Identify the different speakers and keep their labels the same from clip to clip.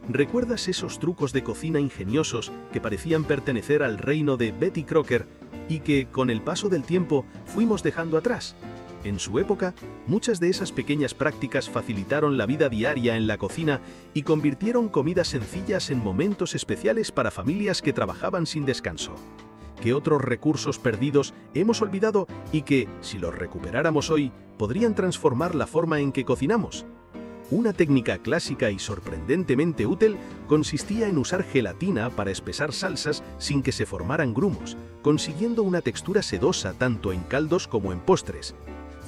Speaker 1: ¿Recuerdas esos trucos de cocina ingeniosos que parecían pertenecer al reino de Betty Crocker y que, con el paso del tiempo, fuimos dejando atrás? En su época, muchas de esas pequeñas prácticas facilitaron la vida diaria en la cocina y convirtieron comidas sencillas en momentos especiales para familias que trabajaban sin descanso. ¿Qué otros recursos perdidos hemos olvidado y que, si los recuperáramos hoy, podrían transformar la forma en que cocinamos? Una técnica clásica y sorprendentemente útil consistía en usar gelatina para espesar salsas sin que se formaran grumos, consiguiendo una textura sedosa tanto en caldos como en postres.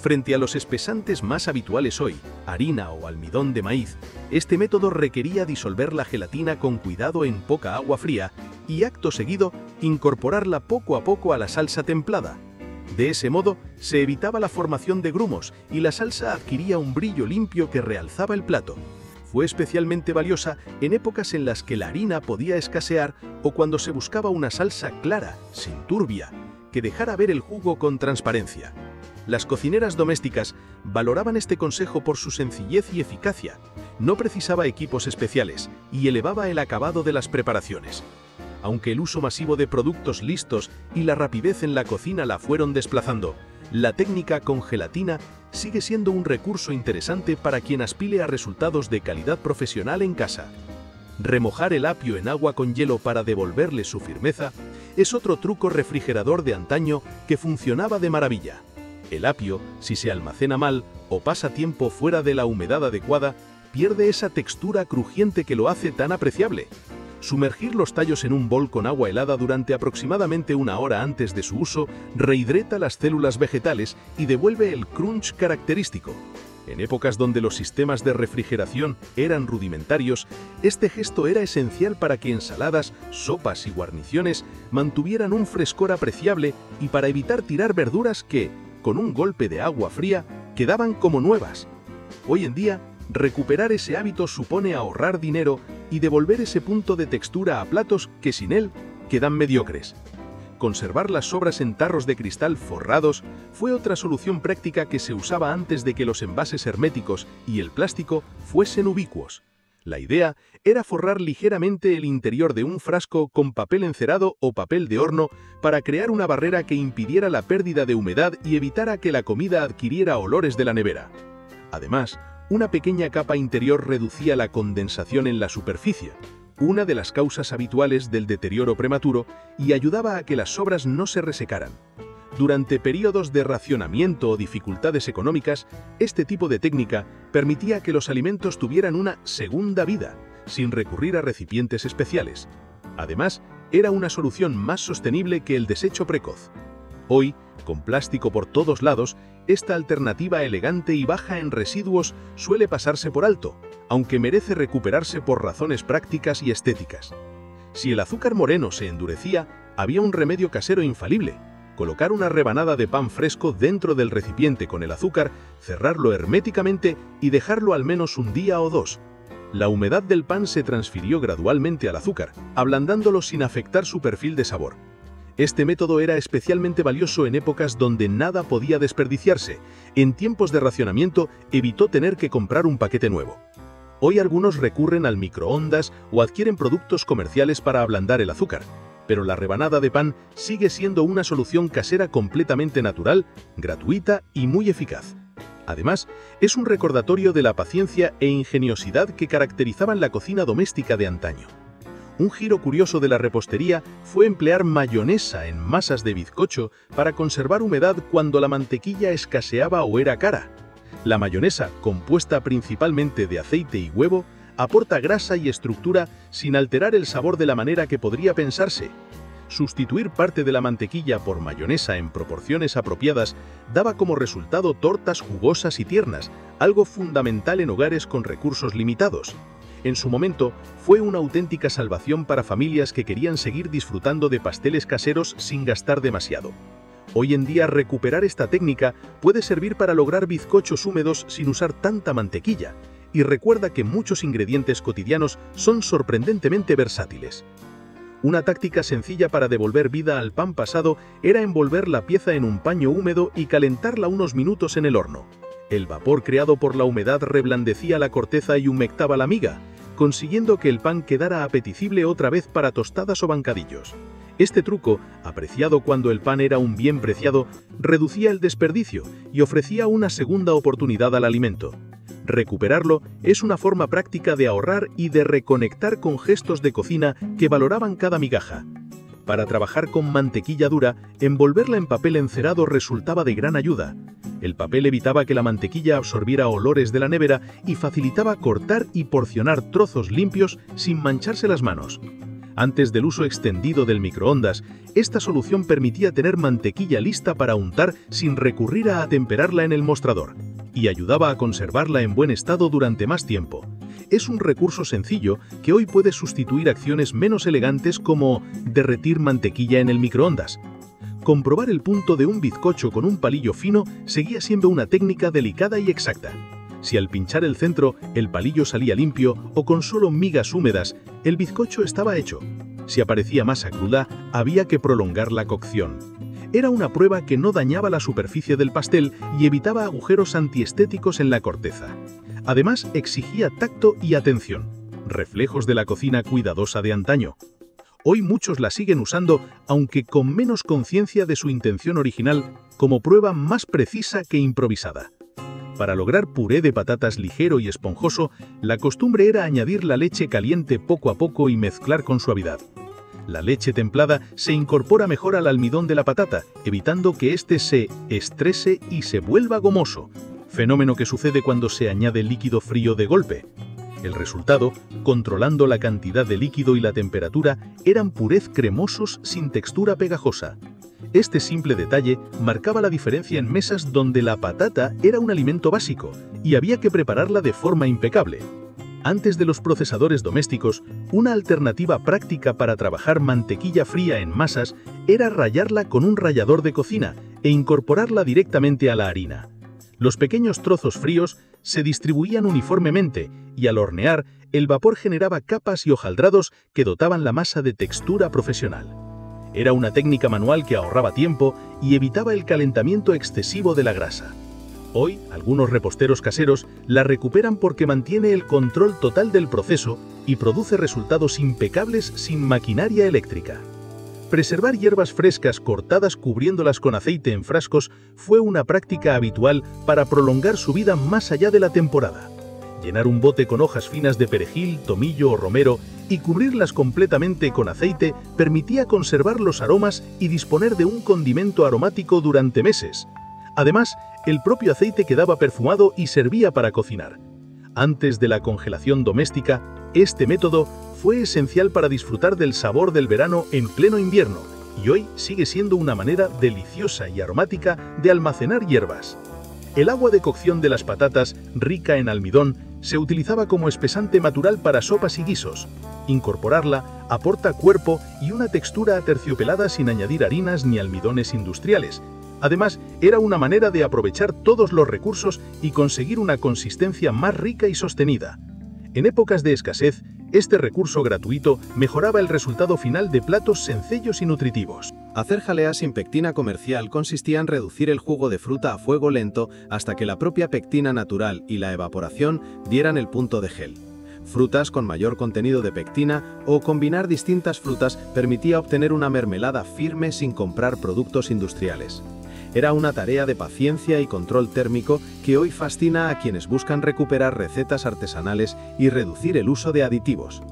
Speaker 1: Frente a los espesantes más habituales hoy, harina o almidón de maíz, este método requería disolver la gelatina con cuidado en poca agua fría y, acto seguido, incorporarla poco a poco a la salsa templada. De ese modo, se evitaba la formación de grumos y la salsa adquiría un brillo limpio que realzaba el plato. Fue especialmente valiosa en épocas en las que la harina podía escasear o cuando se buscaba una salsa clara, sin turbia, que dejara ver el jugo con transparencia. Las cocineras domésticas valoraban este consejo por su sencillez y eficacia. No precisaba equipos especiales y elevaba el acabado de las preparaciones. Aunque el uso masivo de productos listos y la rapidez en la cocina la fueron desplazando, la técnica con gelatina sigue siendo un recurso interesante para quien aspire a resultados de calidad profesional en casa. Remojar el apio en agua con hielo para devolverle su firmeza es otro truco refrigerador de antaño que funcionaba de maravilla. El apio, si se almacena mal o pasa tiempo fuera de la humedad adecuada, pierde esa textura crujiente que lo hace tan apreciable. Sumergir los tallos en un bol con agua helada durante aproximadamente una hora antes de su uso rehidrata las células vegetales y devuelve el crunch característico. En épocas donde los sistemas de refrigeración eran rudimentarios, este gesto era esencial para que ensaladas, sopas y guarniciones mantuvieran un frescor apreciable y para evitar tirar verduras que, con un golpe de agua fría, quedaban como nuevas. Hoy en día, recuperar ese hábito supone ahorrar dinero y devolver ese punto de textura a platos que sin él quedan mediocres. Conservar las sobras en tarros de cristal forrados fue otra solución práctica que se usaba antes de que los envases herméticos y el plástico fuesen ubicuos. La idea era forrar ligeramente el interior de un frasco con papel encerado o papel de horno para crear una barrera que impidiera la pérdida de humedad y evitara que la comida adquiriera olores de la nevera. Además, una pequeña capa interior reducía la condensación en la superficie, una de las causas habituales del deterioro prematuro, y ayudaba a que las sobras no se resecaran. Durante periodos de racionamiento o dificultades económicas, este tipo de técnica permitía que los alimentos tuvieran una segunda vida, sin recurrir a recipientes especiales. Además, era una solución más sostenible que el desecho precoz. Hoy, con plástico por todos lados, esta alternativa elegante y baja en residuos suele pasarse por alto, aunque merece recuperarse por razones prácticas y estéticas. Si el azúcar moreno se endurecía, había un remedio casero infalible: colocar una rebanada de pan fresco dentro del recipiente con el azúcar, cerrarlo herméticamente y dejarlo al menos un día o dos. La humedad del pan se transfirió gradualmente al azúcar, ablandándolo sin afectar su perfil de sabor. Este método era especialmente valioso en épocas donde nada podía desperdiciarse. En tiempos de racionamiento evitó tener que comprar un paquete nuevo. Hoy algunos recurren al microondas o adquieren productos comerciales para ablandar el azúcar, pero la rebanada de pan sigue siendo una solución casera completamente natural, gratuita y muy eficaz. Además, es un recordatorio de la paciencia e ingeniosidad que caracterizaban la cocina doméstica de antaño. Un giro curioso de la repostería fue emplear mayonesa en masas de bizcocho para conservar humedad cuando la mantequilla escaseaba o era cara. La mayonesa, compuesta principalmente de aceite y huevo, aporta grasa y estructura sin alterar el sabor de la manera que podría pensarse. Sustituir parte de la mantequilla por mayonesa en proporciones apropiadas daba como resultado tortas jugosas y tiernas, algo fundamental en hogares con recursos limitados. En su momento, fue una auténtica salvación para familias que querían seguir disfrutando de pasteles caseros sin gastar demasiado. Hoy en día, recuperar esta técnica puede servir para lograr bizcochos húmedos sin usar tanta mantequilla, y recuerda que muchos ingredientes cotidianos son sorprendentemente versátiles. Una táctica sencilla para devolver vida al pan pasado era envolver la pieza en un paño húmedo y calentarla unos minutos en el horno. El vapor creado por la humedad reblandecía la corteza y humectaba la miga, consiguiendo que el pan quedara apetecible otra vez para tostadas o bancadillos. Este truco, apreciado cuando el pan era un bien preciado, reducía el desperdicio y ofrecía una segunda oportunidad al alimento. Recuperarlo es una forma práctica de ahorrar y de reconectar con gestos de cocina que valoraban cada migaja. Para trabajar con mantequilla dura, envolverla en papel encerado resultaba de gran ayuda. El papel evitaba que la mantequilla absorbiera olores de la nevera y facilitaba cortar y porcionar trozos limpios sin mancharse las manos. Antes del uso extendido del microondas, esta solución permitía tener mantequilla lista para untar sin recurrir a atemperarla en el mostrador, y ayudaba a conservarla en buen estado durante más tiempo. Es un recurso sencillo que hoy puede sustituir acciones menos elegantes como derretir mantequilla en el microondas. Comprobar el punto de un bizcocho con un palillo fino seguía siendo una técnica delicada y exacta. Si al pinchar el centro el palillo salía limpio o con solo migas húmedas, el bizcocho estaba hecho. Si aparecía masa cruda, había que prolongar la cocción. Era una prueba que no dañaba la superficie del pastel y evitaba agujeros antiestéticos en la corteza. Además, exigía tacto y atención, reflejos de la cocina cuidadosa de antaño. Hoy muchos la siguen usando, aunque con menos conciencia de su intención original, como prueba más precisa que improvisada. Para lograr puré de patatas ligero y esponjoso, la costumbre era añadir la leche caliente poco a poco y mezclar con suavidad. La leche templada se incorpora mejor al almidón de la patata, evitando que éste se estrese y se vuelva gomoso, fenómeno que sucede cuando se añade líquido frío de golpe. El resultado, controlando la cantidad de líquido y la temperatura, eran purés cremosos sin textura pegajosa. Este simple detalle marcaba la diferencia en mesas donde la patata era un alimento básico y había que prepararla de forma impecable. Antes de los procesadores domésticos, una alternativa práctica para trabajar mantequilla fría en masas era rallarla con un rallador de cocina e incorporarla directamente a la harina. Los pequeños trozos fríos se distribuían uniformemente y al hornear, el vapor generaba capas y hojaldrados que dotaban la masa de textura profesional. Era una técnica manual que ahorraba tiempo y evitaba el calentamiento excesivo de la grasa. Hoy, algunos reposteros caseros la recuperan porque mantiene el control total del proceso y produce resultados impecables sin maquinaria eléctrica. Preservar hierbas frescas cortadas cubriéndolas con aceite en frascos fue una práctica habitual para prolongar su vida más allá de la temporada. Llenar un bote con hojas finas de perejil, tomillo o romero y cubrirlas completamente con aceite permitía conservar los aromas y disponer de un condimento aromático durante meses. Además, el propio aceite quedaba perfumado y servía para cocinar. Antes de la congelación doméstica, este método fue esencial para disfrutar del sabor del verano en pleno invierno y hoy sigue siendo una manera deliciosa y aromática de almacenar hierbas. El agua de cocción de las patatas, rica en almidón, se utilizaba como espesante natural para sopas y guisos. Incorporarla aporta cuerpo y una textura aterciopelada sin añadir harinas ni almidones industriales. Además, era una manera de aprovechar todos los recursos y conseguir una consistencia más rica y sostenida. En épocas de escasez, este recurso gratuito mejoraba el resultado final de platos sencillos y nutritivos.
Speaker 2: Hacer jalea sin pectina comercial consistía en reducir el jugo de fruta a fuego lento hasta que la propia pectina natural y la evaporación dieran el punto de gel. Frutas con mayor contenido de pectina o combinar distintas frutas permitía obtener una mermelada firme sin comprar productos industriales. Era una tarea de paciencia y control térmico que hoy fascina a quienes buscan recuperar recetas artesanales y reducir el uso de aditivos.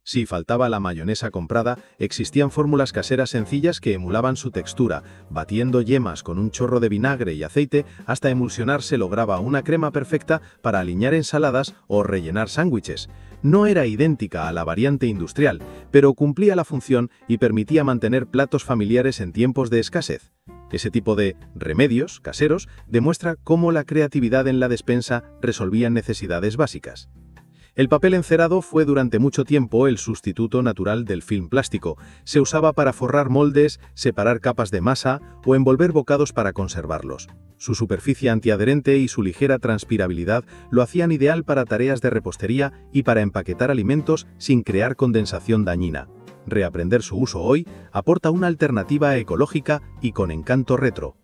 Speaker 2: Si faltaba la mayonesa comprada, existían fórmulas caseras sencillas que emulaban su textura, batiendo yemas con un chorro de vinagre y aceite hasta emulsionar se lograba una crema perfecta para aliñar ensaladas o rellenar sándwiches. No era idéntica a la variante industrial, pero cumplía la función y permitía mantener platos familiares en tiempos de escasez. Ese tipo de remedios caseros demuestra cómo la creatividad en la despensa resolvía necesidades básicas. El papel encerado fue durante mucho tiempo el sustituto natural del film plástico. Se usaba para forrar moldes, separar capas de masa o envolver bocados para conservarlos. Su superficie antiadherente y su ligera transpirabilidad lo hacían ideal para tareas de repostería y para empaquetar alimentos sin crear condensación dañina. Reaprender su uso hoy aporta una alternativa ecológica y con encanto retro.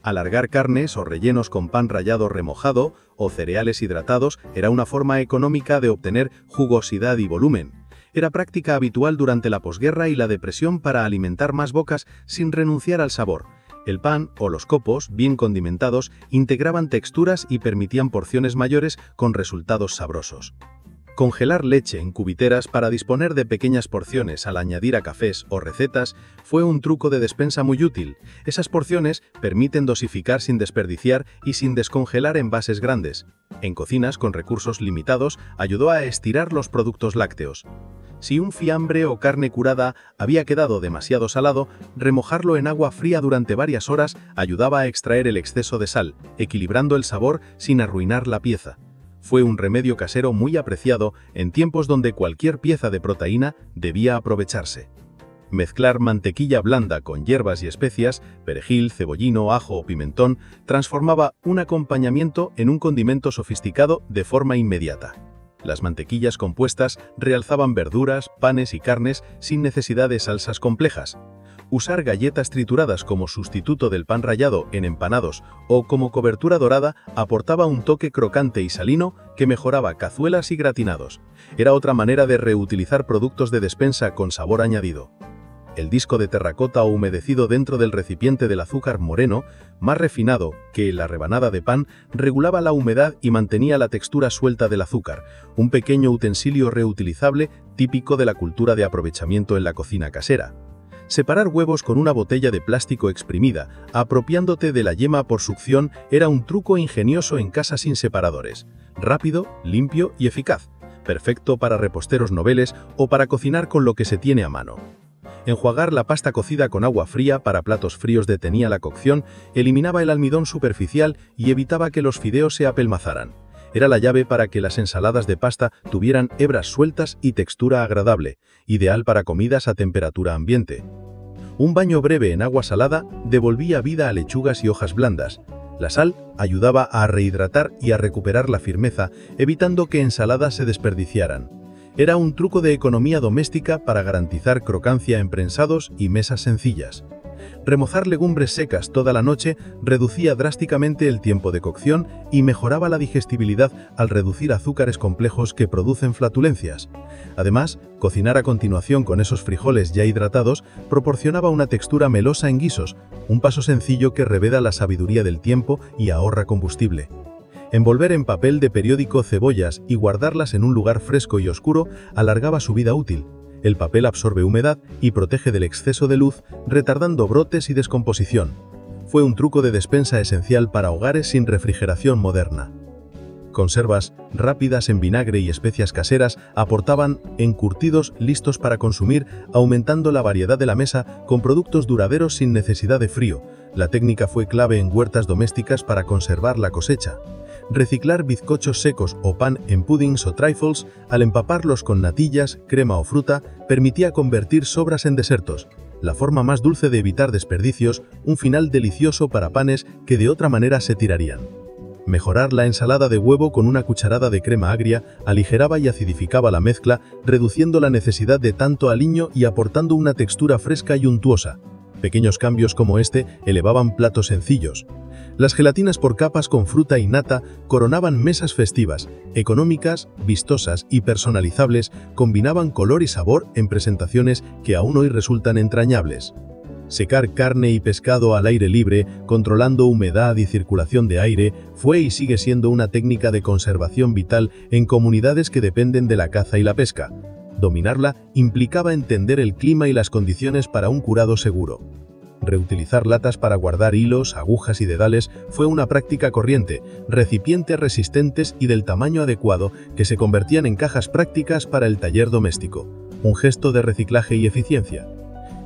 Speaker 2: Alargar carnes o rellenos con pan rallado remojado o cereales hidratados era una forma económica de obtener jugosidad y volumen. Era práctica habitual durante la posguerra y la depresión para alimentar más bocas sin renunciar al sabor. El pan o los copos, bien condimentados, integraban texturas y permitían porciones mayores con resultados sabrosos. Congelar leche en cubiteras para disponer de pequeñas porciones al añadir a cafés o recetas fue un truco de despensa muy útil. Esas porciones permiten dosificar sin desperdiciar y sin descongelar envases grandes. En cocinas con recursos limitados ayudó a estirar los productos lácteos. Si un fiambre o carne curada había quedado demasiado salado, remojarlo en agua fría durante varias horas ayudaba a extraer el exceso de sal, equilibrando el sabor sin arruinar la pieza. Fue un remedio casero muy apreciado en tiempos donde cualquier pieza de proteína debía aprovecharse. Mezclar mantequilla blanda con hierbas y especias, perejil, cebollino, ajo o pimentón, transformaba un acompañamiento en un condimento sofisticado de forma inmediata. Las mantequillas compuestas realzaban verduras, panes y carnes sin necesidad de salsas complejas. Usar galletas trituradas como sustituto del pan rallado en empanados o como cobertura dorada aportaba un toque crocante y salino que mejoraba cazuelas y gratinados. Era otra manera de reutilizar productos de despensa con sabor añadido. El disco de terracota humedecido dentro del recipiente del azúcar moreno, más refinado que la rebanada de pan, regulaba la humedad y mantenía la textura suelta del azúcar, un pequeño utensilio reutilizable típico de la cultura de aprovechamiento en la cocina casera. Separar huevos con una botella de plástico exprimida, apropiándote de la yema por succión, era un truco ingenioso en casa sin separadores. Rápido, limpio y eficaz. Perfecto para reposteros noveles o para cocinar con lo que se tiene a mano. Enjuagar la pasta cocida con agua fría para platos fríos detenía la cocción, eliminaba el almidón superficial y evitaba que los fideos se apelmazaran. Era la llave para que las ensaladas de pasta tuvieran hebras sueltas y textura agradable, ideal para comidas a temperatura ambiente. Un baño breve en agua salada devolvía vida a lechugas y hojas blandas. La sal ayudaba a rehidratar y a recuperar la firmeza, evitando que ensaladas se desperdiciaran. Era un truco de economía doméstica para garantizar crocancia en prensados y mesas sencillas. Remozar legumbres secas toda la noche reducía drásticamente el tiempo de cocción y mejoraba la digestibilidad al reducir azúcares complejos que producen flatulencias. Además, cocinar a continuación con esos frijoles ya hidratados proporcionaba una textura melosa en guisos, un paso sencillo que revela la sabiduría del tiempo y ahorra combustible. Envolver en papel de periódico cebollas y guardarlas en un lugar fresco y oscuro alargaba su vida útil. El papel absorbe humedad y protege del exceso de luz, retardando brotes y descomposición. Fue un truco de despensa esencial para hogares sin refrigeración moderna. Conservas rápidas en vinagre y especias caseras aportaban encurtidos listos para consumir, aumentando la variedad de la mesa con productos duraderos sin necesidad de frío. La técnica fue clave en huertas domésticas para conservar la cosecha. Reciclar bizcochos secos o pan en puddings o trifles, al empaparlos con natillas, crema o fruta, permitía convertir sobras en desertos. La forma más dulce de evitar desperdicios, un final delicioso para panes que de otra manera se tirarían. Mejorar la ensalada de huevo con una cucharada de crema agria aligeraba y acidificaba la mezcla, reduciendo la necesidad de tanto aliño y aportando una textura fresca y untuosa. Pequeños cambios como este elevaban platos sencillos. Las gelatinas por capas con fruta y nata coronaban mesas festivas, económicas, vistosas y personalizables, combinaban color y sabor en presentaciones que aún hoy resultan entrañables. Secar carne y pescado al aire libre, controlando humedad y circulación de aire, fue y sigue siendo una técnica de conservación vital en comunidades que dependen de la caza y la pesca. Dominarla implicaba entender el clima y las condiciones para un curado seguro. Reutilizar latas para guardar hilos, agujas y dedales fue una práctica corriente, recipientes resistentes y del tamaño adecuado que se convertían en cajas prácticas para el taller doméstico, un gesto de reciclaje y eficiencia.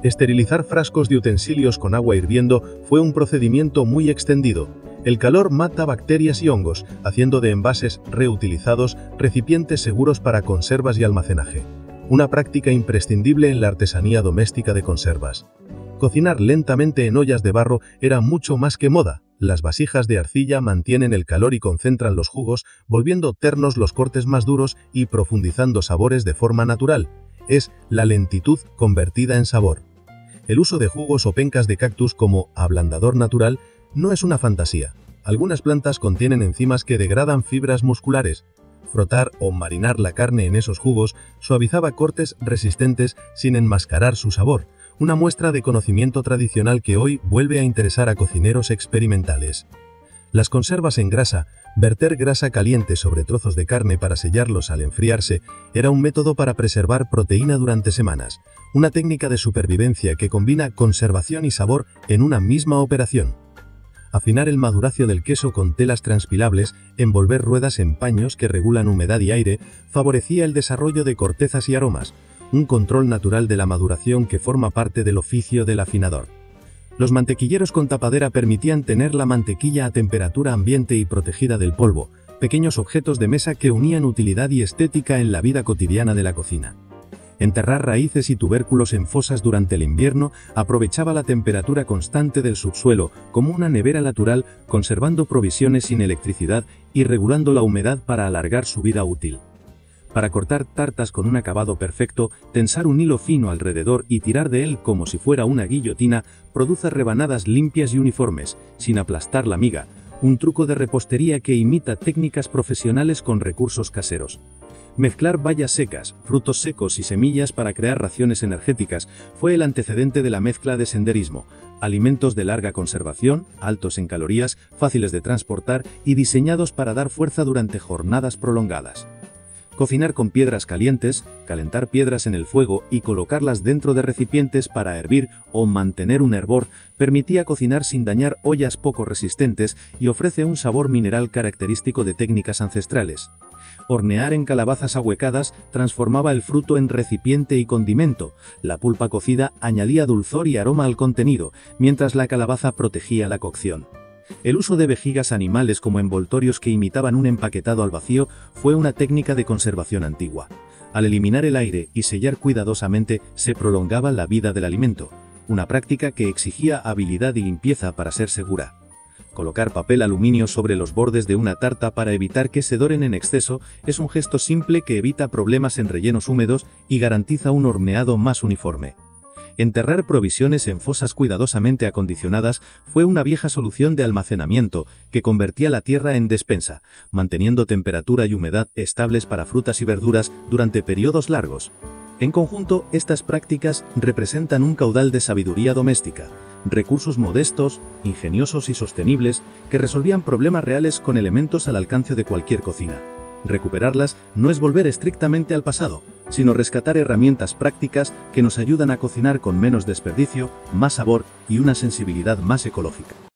Speaker 2: Esterilizar frascos de utensilios con agua hirviendo fue un procedimiento muy extendido. El calor mata bacterias y hongos, haciendo de envases reutilizados recipientes seguros para conservas y almacenaje. Una práctica imprescindible en la artesanía doméstica de conservas. Cocinar lentamente en ollas de barro era mucho más que moda. Las vasijas de arcilla mantienen el calor y concentran los jugos, volviendo ternos los cortes más duros y profundizando sabores de forma natural. Es la lentitud convertida en sabor. El uso de jugos o pencas de cactus como ablandador natural No es una fantasía. Algunas plantas contienen enzimas que degradan fibras musculares. Frotar o marinar la carne en esos jugos suavizaba cortes resistentes sin enmascarar su sabor, una muestra de conocimiento tradicional que hoy vuelve a interesar a cocineros experimentales. Las conservas en grasa, verter grasa caliente sobre trozos de carne para sellarlos al enfriarse, era un método para preservar proteína durante semanas, una técnica de supervivencia que combina conservación y sabor en una misma operación. Afinar el maduracio del queso con telas transpirables, envolver ruedas en paños que regulan humedad y aire, favorecía el desarrollo de cortezas y aromas, un control natural de la maduración que forma parte del oficio del afinador. Los mantequilleros con tapadera permitían tener la mantequilla a temperatura ambiente y protegida del polvo, pequeños objetos de mesa que unían utilidad y estética en la vida cotidiana de la cocina. Enterrar raíces y tubérculos en fosas durante el invierno aprovechaba la temperatura constante del subsuelo como una nevera natural, conservando provisiones sin electricidad y regulando la humedad para alargar su vida útil. Para cortar tartas con un acabado perfecto, tensar un hilo fino alrededor y tirar de él como si fuera una guillotina produce rebanadas limpias y uniformes, sin aplastar la miga, un truco de repostería que imita técnicas profesionales con recursos caseros. Mezclar bayas secas, frutos secos y semillas para crear raciones energéticas fue el antecedente de la mezcla de senderismo, alimentos de larga conservación, altos en calorías, fáciles de transportar y diseñados para dar fuerza durante jornadas prolongadas. Cocinar con piedras calientes, calentar piedras en el fuego y colocarlas dentro de recipientes para hervir o mantener un hervor permitía cocinar sin dañar ollas poco resistentes y ofrece un sabor mineral característico de técnicas ancestrales. Hornear en calabazas ahuecadas transformaba el fruto en recipiente y condimento, la pulpa cocida añadía dulzor y aroma al contenido, mientras la calabaza protegía la cocción. El uso de vejigas animales como envoltorios que imitaban un empaquetado al vacío fue una técnica de conservación antigua. Al eliminar el aire y sellar cuidadosamente, se prolongaba la vida del alimento, una práctica que exigía habilidad y limpieza para ser segura. Colocar papel aluminio sobre los bordes de una tarta para evitar que se doren en exceso es un gesto simple que evita problemas en rellenos húmedos y garantiza un horneado más uniforme. Enterrar provisiones en fosas cuidadosamente acondicionadas fue una vieja solución de almacenamiento que convertía la tierra en despensa, manteniendo temperatura y humedad estables para frutas y verduras durante periodos largos. En conjunto, estas prácticas representan un caudal de sabiduría doméstica, recursos modestos, ingeniosos y sostenibles que resolvían problemas reales con elementos al alcance de cualquier cocina. Recuperarlas no es volver estrictamente al pasado, sino rescatar herramientas prácticas que nos ayudan a cocinar con menos desperdicio, más sabor y una sensibilidad más ecológica.